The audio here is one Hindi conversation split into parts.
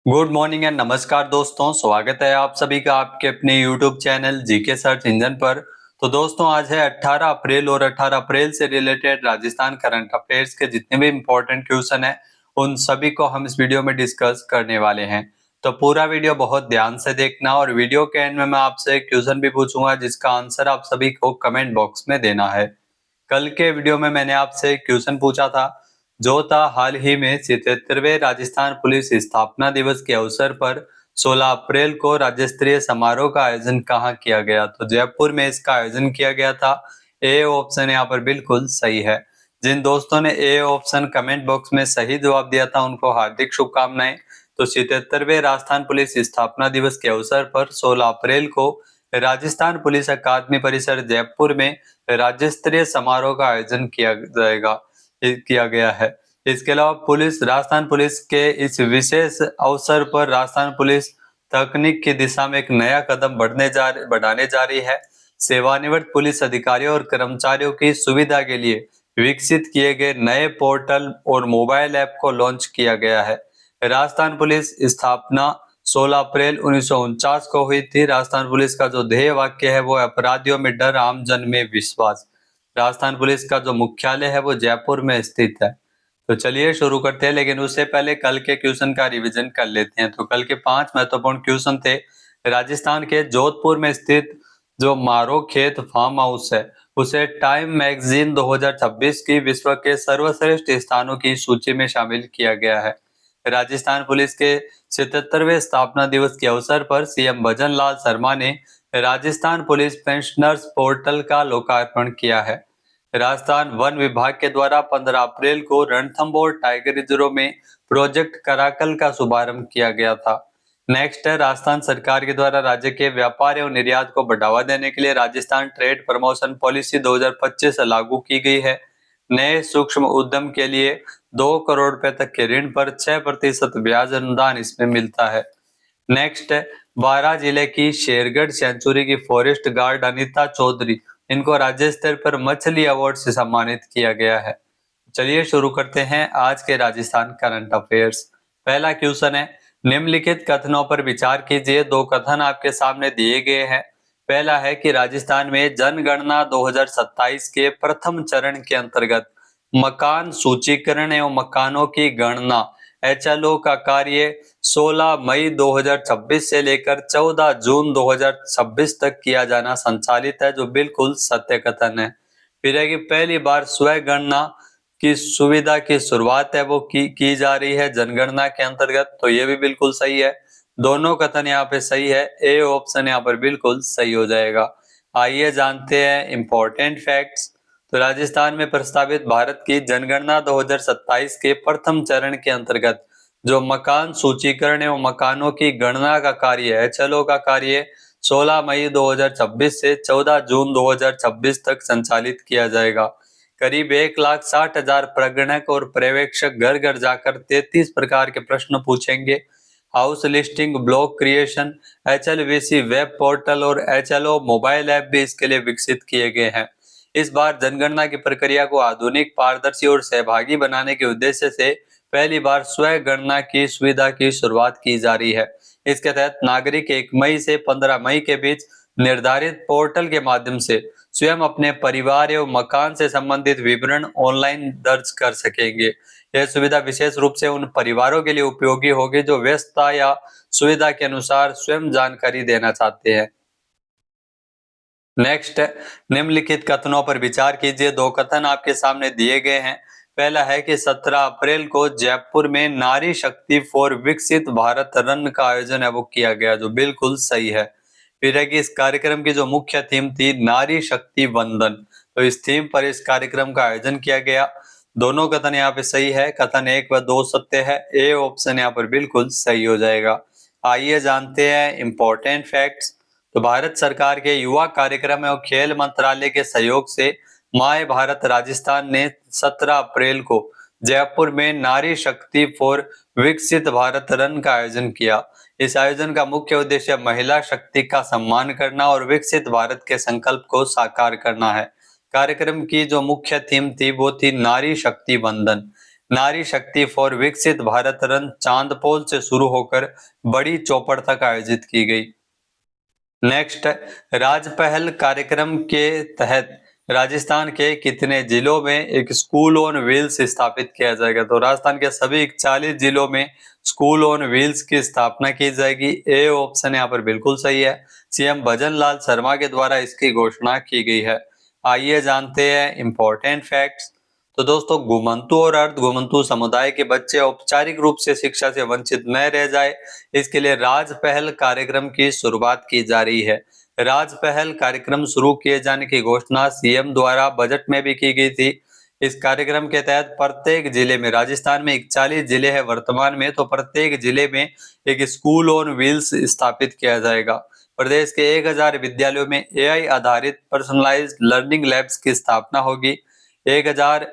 गुड मॉर्निंग एंड नमस्कार दोस्तों, स्वागत है आप सभी का आपके अपने YouTube channel GK search engine पर। तो दोस्तों आज है 18 अप्रैल और 18 अप्रैल से रिलेटेड राजस्थान करंट अफेयर्स के जितने भी इम्पोर्टेंट क्वेश्चन हैं उन सभी को हम इस वीडियो में डिस्कस करने वाले हैं। तो पूरा वीडियो बहुत ध्यान से देखना और वीडियो के एंड में मैं आपसे एक क्वेश्चन भी पूछूंगा जिसका आंसर आप सभी को कमेंट बॉक्स में देना है। कल के वीडियो में मैंने आपसे एक क्वेश्चन पूछा था जो था हाल ही में 77वें राजस्थान पुलिस स्थापना दिवस के अवसर पर 16 अप्रैल को राज्य स्तरीय समारोह का आयोजन कहाँ किया गया। तो जयपुर में इसका आयोजन किया गया था। ए ऑप्शन यहाँ पर बिल्कुल सही है। जिन दोस्तों ने ए ऑप्शन कमेंट बॉक्स में सही जवाब दिया था उनको हार्दिक शुभकामनाएं। तो 77वें राजस्थान पुलिस स्थापना दिवस के अवसर पर 16 अप्रैल को राजस्थान पुलिस अकादमी परिसर जयपुर में राज्य स्तरीय समारोह का आयोजन किया गया है। इसके अलावा राजस्थान पुलिस के इस विशेष अवसर पर राजस्थान पुलिस तकनीक की दिशा में एक नया कदम बढ़ाने जा रही है। सेवानिवृत्त पुलिस अधिकारियों और कर्मचारियों की सुविधा के लिए विकसित किए गए नए पोर्टल और मोबाइल ऐप को लॉन्च किया गया है। राजस्थान पुलिस स्थापना 16 अप्रैल 1949 को हुई थी। राजस्थान पुलिस का जो ध्येय वाक्य है वो अपराधियों में डर, आम जन में विश्वास। राजस्थान पुलिस का जो मुख्यालय है वो जयपुर में स्थित है। तो चलिए शुरू करते हैं, लेकिन उससे पहले कल के क्वेश्चन का रिवीजन कर लेते हैं। तो कल के 5 महत्वपूर्ण क्वेश्चन थे। राजस्थान के जोधपुर में स्थित जो मारो खेत फार्म हाउस है उसे टाइम मैगजीन 2026 की विश्व के सर्वश्रेष्ठ स्थानों की सूची में शामिल किया गया है। राजस्थान पुलिस के 77वें स्थापना दिवस के अवसर पर सीएम भजन लाल शर्मा ने राजस्थान पुलिस पेंशनर्स पोर्टल का लोकार्पण किया है। राजस्थान वन विभाग के द्वारा 15 अप्रैल को रणथंभौर टाइगर रिजर्व में प्रोजेक्ट कराकल का शुभारंभ किया गया था। नेक्स्ट है, राजस्थान सरकार के द्वारा राज्य के व्यापार एवं निर्यात को बढ़ावा देने के लिए राजस्थान ट्रेड प्रमोशन पॉलिसी 2025 लागू की गई है। नए सूक्ष्म उद्यम के लिए 2 करोड़ रुपए तक के ऋण पर 6% ब्याज अनुदान इसमें मिलता है। नेक्स्ट है, बारां जिले की शेरगढ़ सेंचुरी की फॉरेस्ट गार्ड अनीता चौधरी, इनको राज्य स्तर पर मछली अवार्ड से सम्मानित किया गया है। चलिए शुरू करते हैं आज के राजस्थान करंट अफेयर्स। पहला क्वेश्चन है, निम्नलिखित कथनों पर विचार कीजिए। 2 कथन आपके सामने दिए गए हैं। पहला है कि राजस्थान में जनगणना 2027 के प्रथम चरण के अंतर्गत मकान सूचीकरण एवं मकानों की गणना एचएलओ का कार्य 16 मई 2026 से लेकर 14 जून 2026 तक किया जाना संचालित है, जो बिल्कुल सत्य कथन है। फिर है कि पहली बार स्व गणना की सुविधा की शुरुआत है वो की जा रही है जनगणना के अंतर्गत, तो ये भी बिल्कुल सही है। दोनों कथन यहाँ पे सही है। ए ऑप्शन यहाँ पर बिल्कुल सही हो जाएगा। आइए जानते हैं इंपॉर्टेंट फैक्ट्स। तो राजस्थान में प्रस्तावित भारत की जनगणना 2027 के प्रथम चरण के अंतर्गत जो मकान सूचीकरण एवं मकानों की गणना का कार्य है एचएलओ का कार्य 16 मई 2026 से 14 जून 2026 तक संचालित किया जाएगा। करीब 1,60,000 प्रगणक और पर्यवेक्षक घर घर जाकर 33 प्रकार के प्रश्न पूछेंगे। House listing, block creation, HLBC web portal और एचएलओ मोबाइल ऐप भी इसके लिए विकसित किए गए हैं। इस बार जनगणना की प्रक्रिया को आधुनिक, पारदर्शी और सहभागी बनाने के उद्देश्य से पहली बार स्व गणना की सुविधा की शुरुआत की जा रही है। इसके तहत नागरिक 1 मई से 15 मई के बीच निर्धारित पोर्टल के माध्यम से स्वयं अपने परिवार एवं मकान से संबंधित विवरण ऑनलाइन दर्ज कर सकेंगे। यह सुविधा विशेष रूप से उन परिवारों के लिए उपयोगी होगी जो व्यस्तता या सुविधा के अनुसार स्वयं जानकारी देना चाहते हैं। नेक्स्ट, निम्नलिखित कथनों पर विचार कीजिए। 2 कथन आपके सामने दिए गए हैं। पहला है कि 17 अप्रैल को जयपुर में नारी शक्ति फॉर विकसित भारत रन का आयोजन है वो किया गया, जो बिल्कुल सही है। फिर है कि इस कार्यक्रम की जो मुख्य थीम थी नारी शक्ति वंदन, तो इस थीम पर इस कार्यक्रम का आयोजन किया गया। दोनों कथन यहाँ पे सही है। कथन 1 व 2 सत्य है। ए ऑप्शन यहाँ पर बिल्कुल सही हो जाएगा। आइए जानते हैं इंपॉर्टेंट फैक्ट्स। तो भारत सरकार के युवा कार्यक्रम एवं खेल मंत्रालय के सहयोग से माय भारत राजस्थान ने 17 अप्रैल को जयपुर में नारी शक्ति फॉर विकसित भारत रन का आयोजन किया। इस आयोजन का मुख्य उद्देश्य महिला शक्ति का सम्मान करना और विकसित भारत के संकल्प को साकार करना है। कार्यक्रम की जो मुख्य थीम थी वो थी नारी शक्ति वंदन। नारी शक्ति फॉर विकसित भारत रन चांदपोल से शुरू होकर बड़ी चौपड़ तक आयोजित की गई। नेक्स्ट, राज पहल कार्यक्रम के तहत राजस्थान के कितने जिलों में एक स्कूल ऑन व्हील्स स्थापित किया जाएगा? तो राजस्थान के सभी 41 जिलों में स्कूल ऑन व्हील्स की स्थापना की जाएगी। ए ऑप्शन यहाँ पर बिल्कुल सही है। सीएम भजन लाल शर्मा के द्वारा इसकी घोषणा की गई है। आइए जानते हैं इंपॉर्टेंट फैक्ट्स। तो दोस्तों, घुमंतु और अर्ध घुमंतु समुदाय के बच्चे औपचारिक रूप से शिक्षा से वंचित न रह जाए, इसके लिए राज पहल कार्यक्रम की शुरुआत की जा रही है। राज पहल कार्यक्रम शुरू किए जाने की घोषणा सीएम द्वारा बजट में भी की गई थी। इस कार्यक्रम के तहत प्रत्येक जिले में, राजस्थान में 41 जिले हैं वर्तमान में, तो प्रत्येक जिले में एक स्कूल ऑन व्हील्स स्थापित किया जाएगा। प्रदेश के 1000 विद्यालयों में एआई आधारित पर्सनलाइज्ड लर्निंग लैब्स की स्थापना होगी। 1000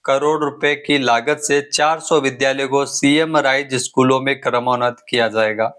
करोड़ रुपए की लागत से 400 विद्यालयों को सीएम राइज स्कूलों में क्रमोन्नत किया जाएगा।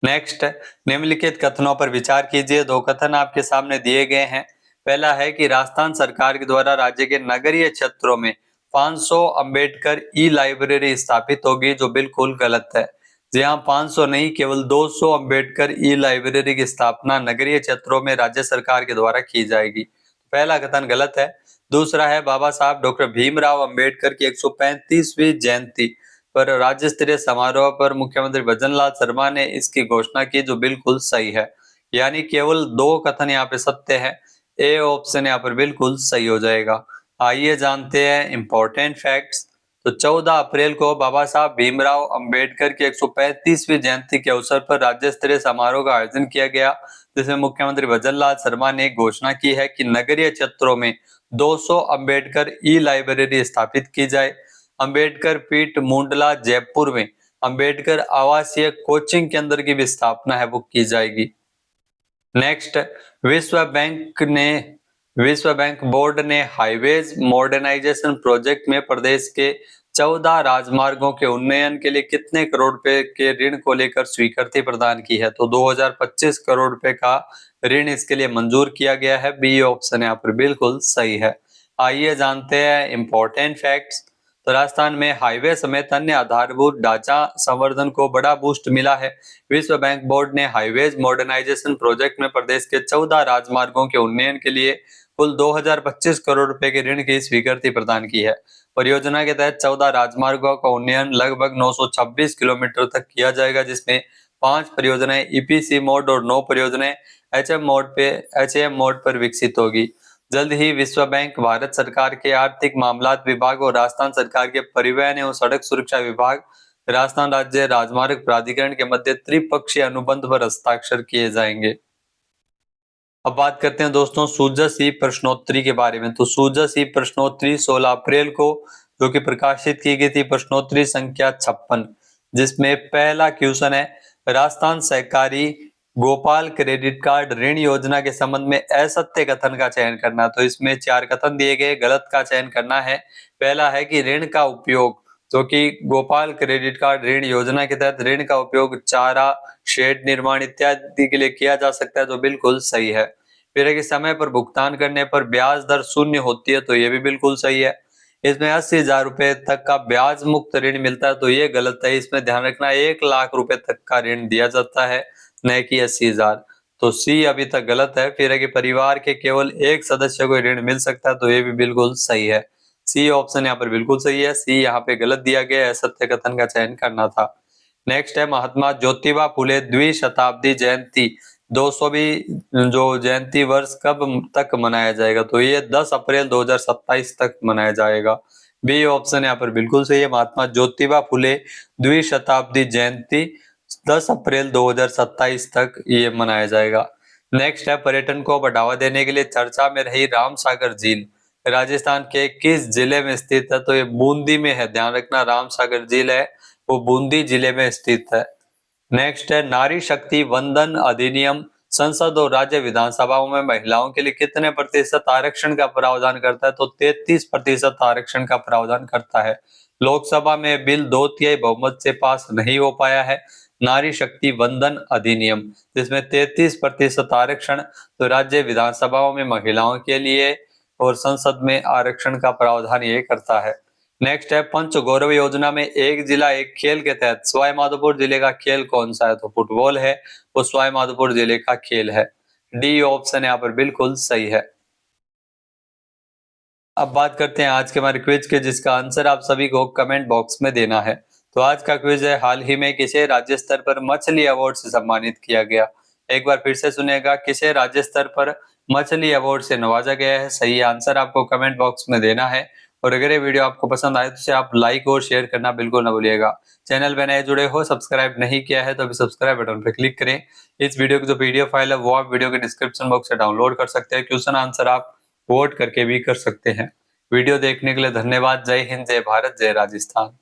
नेक्स्ट, निम्नलिखित कथनों पर विचार कीजिए। 2 कथन आपके सामने दिए गए हैं। पहला है कि राजस्थान सरकार के द्वारा राज्य के नगरीय क्षेत्रों में 500 अंबेडकर ई लाइब्रेरी स्थापित होगी, जो बिल्कुल गलत है। जी हाँ, 500 नहीं, केवल 200 अंबेडकर ई लाइब्रेरी की स्थापना नगरीय क्षेत्रों में राज्य सरकार के द्वारा की जाएगी। पहला कथन गलत है। दूसरा है, बाबा साहब डॉक्टर भीमराव अंबेडकर की 135वीं जयंती पर राज्य स्तरीय समारोह पर मुख्यमंत्री भजन लाल शर्मा ने इसकी घोषणा की, जो बिल्कुल सही है। यानी केवल 2 कथन यहाँ पे सत्य है। ए ऑप्शन यहाँ पर बिल्कुल सही हो जाएगा। आइए जानते हैं इंपॉर्टेंट फैक्ट्स। तो 14 अप्रैल को बाबा साहब भीमराव अंबेडकर की 135वीं जयंती के अवसर पर राज्य स्तरीय समारोह का आयोजन किया गया, जिसमें मुख्यमंत्री भजन लाल शर्मा ने घोषणा की है कि नगरीय क्षेत्रों में 200 अंबेडकर ई लाइब्रेरी स्थापित की जाए। अंबेडकर पीठ मुंडला जयपुर में अंबेडकर आवासीय कोचिंग केंद्र की भी स्थापना है वो की जाएगी। नेक्स्ट, विश्व बैंक बोर्ड ने हाईवेज मॉडर्नाइजेशन प्रोजेक्ट में प्रदेश के 14 राजमार्गों के उन्नयन के लिए कितने करोड़ रुपए के ऋण को लेकर स्वीकृति प्रदान की है? तो 2025 करोड़ रुपए का ऋण इसके लिए मंजूर किया गया है। बी ऑप्शन यहाँ पर बिल्कुल सही है। आइए जानते हैं इंपॉर्टेंट फैक्ट्स। तो राजस्थान में हाईवे समेत अन्य आधारभूत ढांचा संवर्धन को बड़ा बूस्ट मिला है। विश्व बैंक बोर्ड ने हाईवेज मॉडर्नाइजेशन प्रोजेक्ट में प्रदेश के 14 राजमार्गों के उन्नयन के लिए कुल 2025 करोड़ रुपए के ऋण की स्वीकृति प्रदान की है। परियोजना के तहत 14 राजमार्गों का उन्नयन लगभग 926 किलोमीटर तक किया जाएगा, जिसमें 5 परियोजनाएं ईपीसी मोड और 9 परियोजनाएं एचएम मोड पर विकसित होगी। जल्द ही विश्व बैंक भारत सरकार के आर्थिक मामलात विभाग और राजस्थान सरकार के परिवहन एवं सड़क सुरक्षा विभाग, राजस्थान राज्य राजमार्ग प्राधिकरण के मध्य त्रिपक्षीय अनुबंध पर हस्ताक्षर किए जाएंगे। अब बात करते हैं दोस्तों सूजस ई प्रश्नोत्तरी के बारे में। तो सूजस ई प्रश्नोत्तरी 16 अप्रैल को जो कि प्रकाशित की गई थी, प्रश्नोत्तरी संख्या 56, जिसमें पहला क्वेश्चन है, राजस्थान सहकारी गोपाल क्रेडिट कार्ड ऋण योजना के संबंध में असत्य कथन का चयन करना। तो इसमें 4 कथन दिए गए, गलत का चयन करना है। पहला है कि ऋण का उपयोग, जो कि गोपाल क्रेडिट कार्ड ऋण योजना के तहत ऋण का उपयोग चारा, शेड निर्माण इत्यादि के लिए किया जा सकता है, जो बिल्कुल सही है। फिर है कि समय पर भुगतान करने पर ब्याज दर शून्य होती है, तो ये भी बिल्कुल सही है। इसमें 80,000 रुपए तक का ब्याज मुक्त ऋण मिलता है, तो ये गलत है। इसमें ध्यान रखना 1 लाख रुपए तक का ऋण दिया जाता है, न कि 80,000। तो सी अभी तक गलत है। फिर है कि परिवार के केवल एक सदस्य को ऋण मिल सकता है, तो ये भी बिल्कुल सही है। सी ऑप्शन यहाँ पर बिल्कुल सही है। सी यहाँ पे गलत दिया गया है, सत्य कथन का चयन करना था। नेक्स्ट है, महात्मा ज्योतिबा फुले द्विशताब्दी जयंती 200वीं जो जयंती वर्ष कब तक मनाया जाएगा? तो ये 10 अप्रैल 2027 तक मनाया जाएगा। बी ऑप्शन यहाँ पर बिल्कुल सही है। महात्मा ज्योतिबा फुले द्विशताब्दी जयंती 10 अप्रैल 2027 तक ये मनाया जाएगा। नेक्स्ट है, पर्यटन को बढ़ावा देने के लिए चर्चा में रही रामसागर झील राजस्थान के किस जिले में स्थित है? तो ये बूंदी में है। ध्यान रखना, रामसागर झील है वो बूंदी जिले में स्थित है। नेक्स्ट है, नारी शक्ति वंदन अधिनियम संसद और राज्य विधानसभाओं में महिलाओं के लिए कितने प्रतिशत आरक्षण का प्रावधान करता है? तो 33% आरक्षण का प्रावधान करता है। लोकसभा में बिल 2/3 बहुमत से पास नहीं हो पाया है, नारी शक्ति वंदन अधिनियम, जिसमें 33% आरक्षण तो राज्य विधानसभाओं में महिलाओं के लिए और संसद में आरक्षण का प्रावधान ये करता है। नेक्स्ट है पंच गौरव योजना में एक जिला एक खेल के तहत सवाई माधोपुर जिले का खेल कौन सा है? तो फुटबॉल है, वो सवाई माधोपुर जिले का खेल है। डी ऑप्शन यहाँ पर बिल्कुल सही है। अब बात करते हैं आज के हमारे क्विज के, जिसका आंसर आप सभी को कमेंट बॉक्स में देना है। तो आज का क्विज है, हाल ही में किसे राज्य स्तर पर मछली अवार्ड से सम्मानित किया गया? एक बार फिर से सुनिएगा, किसे राज्य स्तर पर मछली अवार्ड से नवाजा गया है? सही आंसर आपको कमेंट बॉक्स में देना है। और अगर ये वीडियो आपको पसंद आए तो इसे आप लाइक और शेयर करना बिल्कुल ना भूलिएगा। चैनल पे नए जुड़े हो, सब्सक्राइब नहीं किया है तो अभी सब्सक्राइब बटन पर क्लिक करें। इस वीडियो की जो पीडीएफ फाइल है वो आप वीडियो के डिस्क्रिप्शन बॉक्स से डाउनलोड कर सकते हैं। क्वेश्चन आंसर आप वोट करके भी कर सकते हैं। वीडियो देखने के लिए धन्यवाद। जय हिंद, जय भारत, जय राजस्थान।